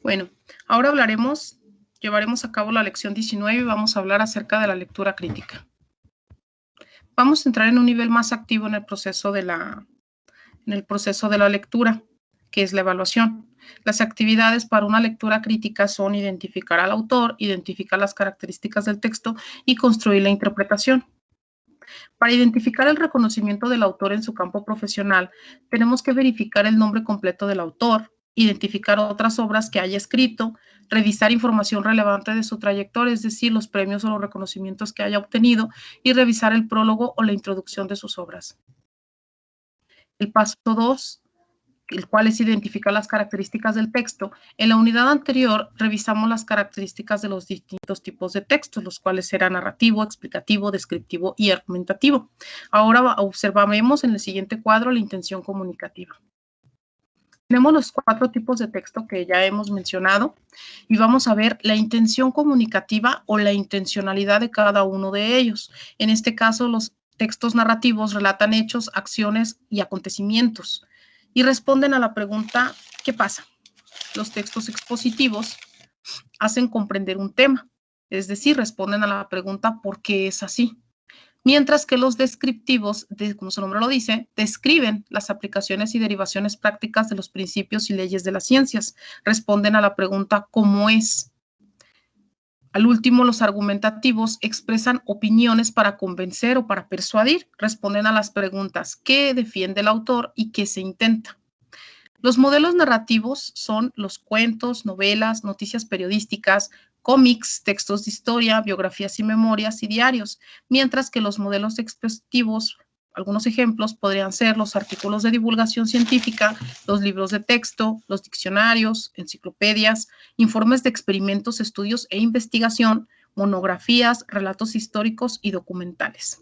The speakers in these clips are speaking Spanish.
Bueno, ahora llevaremos a cabo la lección 19 y vamos a hablar acerca de la lectura crítica. Vamos a entrar en un nivel más activo en el proceso de la lectura, que es la evaluación. Las actividades para una lectura crítica son identificar al autor, identificar las características del texto y construir la interpretación. Para identificar el reconocimiento del autor en su campo profesional, tenemos que verificar el nombre completo del autor, identificar otras obras que haya escrito, revisar información relevante de su trayectoria, es decir, los premios o los reconocimientos que haya obtenido, y revisar el prólogo o la introducción de sus obras. El paso 2, el cual es identificar las características del texto. En la unidad anterior revisamos las características de los distintos tipos de textos, los cuales serán narrativo, explicativo, descriptivo y argumentativo. Ahora observaremos en el siguiente cuadro la intención comunicativa. Tenemos los 4 tipos de texto que ya hemos mencionado y vamos a ver la intención comunicativa o la intencionalidad de cada uno de ellos. En este caso, los textos narrativos relatan hechos, acciones y acontecimientos y responden a la pregunta ¿qué pasa? Los textos expositivos hacen comprender un tema, es decir, responden a la pregunta ¿por qué es así? Mientras que los descriptivos, como su nombre lo dice, describen las aplicaciones y derivaciones prácticas de los principios y leyes de las ciencias, responden a la pregunta ¿cómo es? Al último, los argumentativos expresan opiniones para convencer o para persuadir, responden a las preguntas ¿qué defiende el autor y qué se intenta? Los modelos narrativos son los cuentos, novelas, noticias periodísticas, cómics, textos de historia, biografías y memorias y diarios, mientras que los modelos expositivos, algunos ejemplos podrían ser los artículos de divulgación científica, los libros de texto, los diccionarios, enciclopedias, informes de experimentos, estudios e investigación, monografías, relatos históricos y documentales.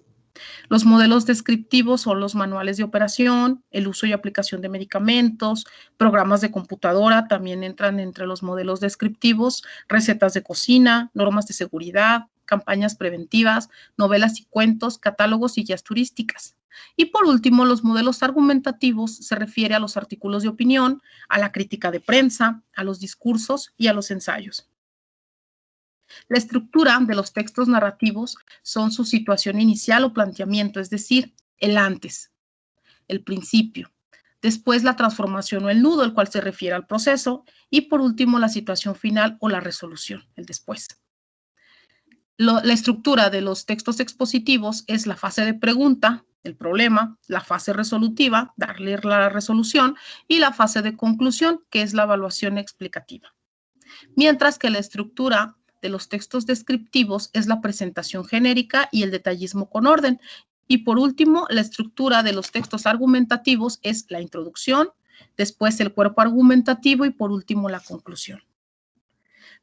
Los modelos descriptivos son los manuales de operación, el uso y aplicación de medicamentos, programas de computadora, también entran entre los modelos descriptivos, recetas de cocina, normas de seguridad, campañas preventivas, novelas y cuentos, catálogos y guías turísticas. Y por último, los modelos argumentativos se refiere a los artículos de opinión, a la crítica de prensa, a los discursos y a los ensayos. La estructura de los textos narrativos son su situación inicial o planteamiento, es decir, el antes, el principio, después la transformación o el nudo, el cual se refiere al proceso, y por último la situación final o la resolución, el después. La estructura de los textos expositivos es la fase de pregunta, el problema, la fase resolutiva, darle la resolución, y la fase de conclusión, que es la evaluación explicativa. Mientras que la estructura de los textos descriptivos es la presentación genérica y el detallismo con orden. Y por último, la estructura de los textos argumentativos es la introducción, después el cuerpo argumentativo y por último la conclusión.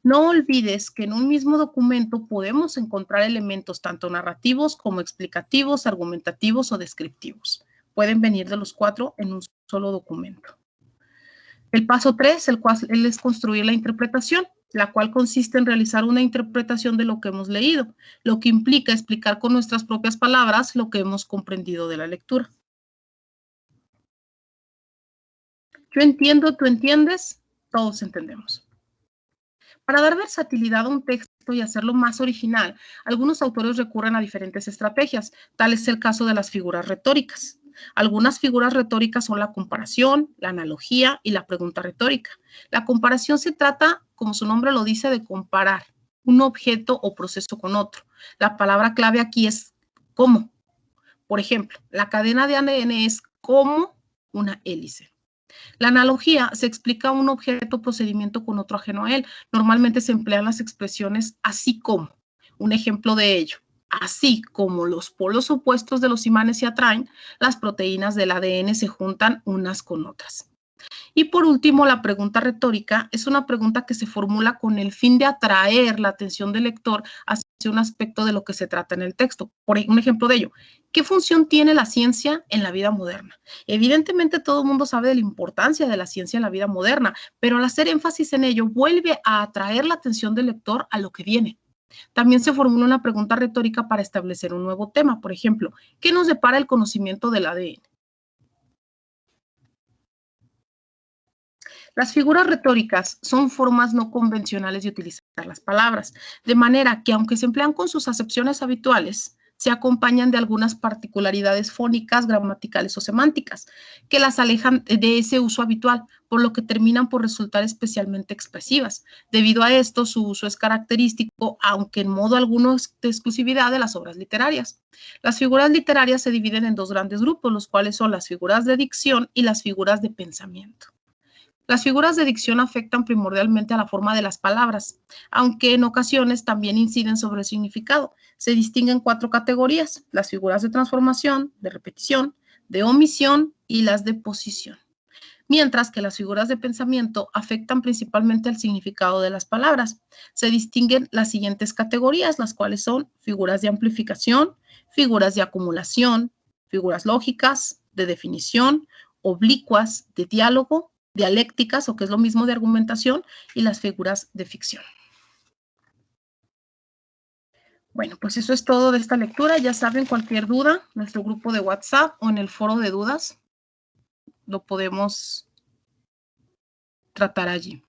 No olvides que en un mismo documento podemos encontrar elementos tanto narrativos como explicativos, argumentativos o descriptivos. Pueden venir de los 4 en un solo documento. El paso 3, el cual es construir la interpretación, la cual consiste en realizar una interpretación de lo que hemos leído, lo que implica explicar con nuestras propias palabras lo que hemos comprendido de la lectura. Yo entiendo, tú entiendes, todos entendemos. Para dar versatilidad a un texto y hacerlo más original, algunos autores recurren a diferentes estrategias. Tal es el caso de las figuras retóricas. Algunas figuras retóricas son la comparación, la analogía y la pregunta retórica. La comparación se trata, como su nombre lo dice, de comparar un objeto o proceso con otro. La palabra clave aquí es cómo. Por ejemplo, la cadena de ADN es como una hélice. La analogía se explica un objeto o procedimiento con otro ajeno a él. Normalmente se emplean las expresiones así como. Un ejemplo de ello. Así como los polos opuestos de los imanes se atraen, las proteínas del ADN se juntan unas con otras. Y por último, la pregunta retórica es una pregunta que se formula con el fin de atraer la atención del lector hacia un aspecto de lo que se trata en el texto. Por un ejemplo de ello, ¿qué función tiene la ciencia en la vida moderna? Evidentemente todo el mundo sabe de la importancia de la ciencia en la vida moderna, pero al hacer énfasis en ello, vuelve a atraer la atención del lector a lo que viene. También se formula una pregunta retórica para establecer un nuevo tema. Por ejemplo, ¿qué nos depara el conocimiento del ADN? Las figuras retóricas son formas no convencionales de utilizar las palabras, de manera que aunque se emplean con sus acepciones habituales, se acompañan de algunas particularidades fónicas, gramaticales o semánticas, que las alejan de ese uso habitual, por lo que terminan por resultar especialmente expresivas. Debido a esto, su uso es característico, aunque en modo alguno de exclusividad de las obras literarias. Las figuras literarias se dividen en dos grandes grupos, los cuales son las figuras de dicción y las figuras de pensamiento. Las figuras de dicción afectan primordialmente a la forma de las palabras, aunque en ocasiones también inciden sobre el significado. Se distinguen 4 categorías: las figuras de transformación, de repetición, de omisión y las de posición. Mientras que las figuras de pensamiento afectan principalmente al significado de las palabras. Se distinguen las siguientes categorías, las cuales son figuras de amplificación, figuras de acumulación, figuras lógicas, de definición, oblicuas, de diálogo, dialécticas, o que es lo mismo de argumentación, y las figuras de ficción. Bueno, pues eso es todo de esta lectura. Ya saben, cualquier duda, nuestro grupo de WhatsApp o en el foro de dudas, lo podemos tratar allí.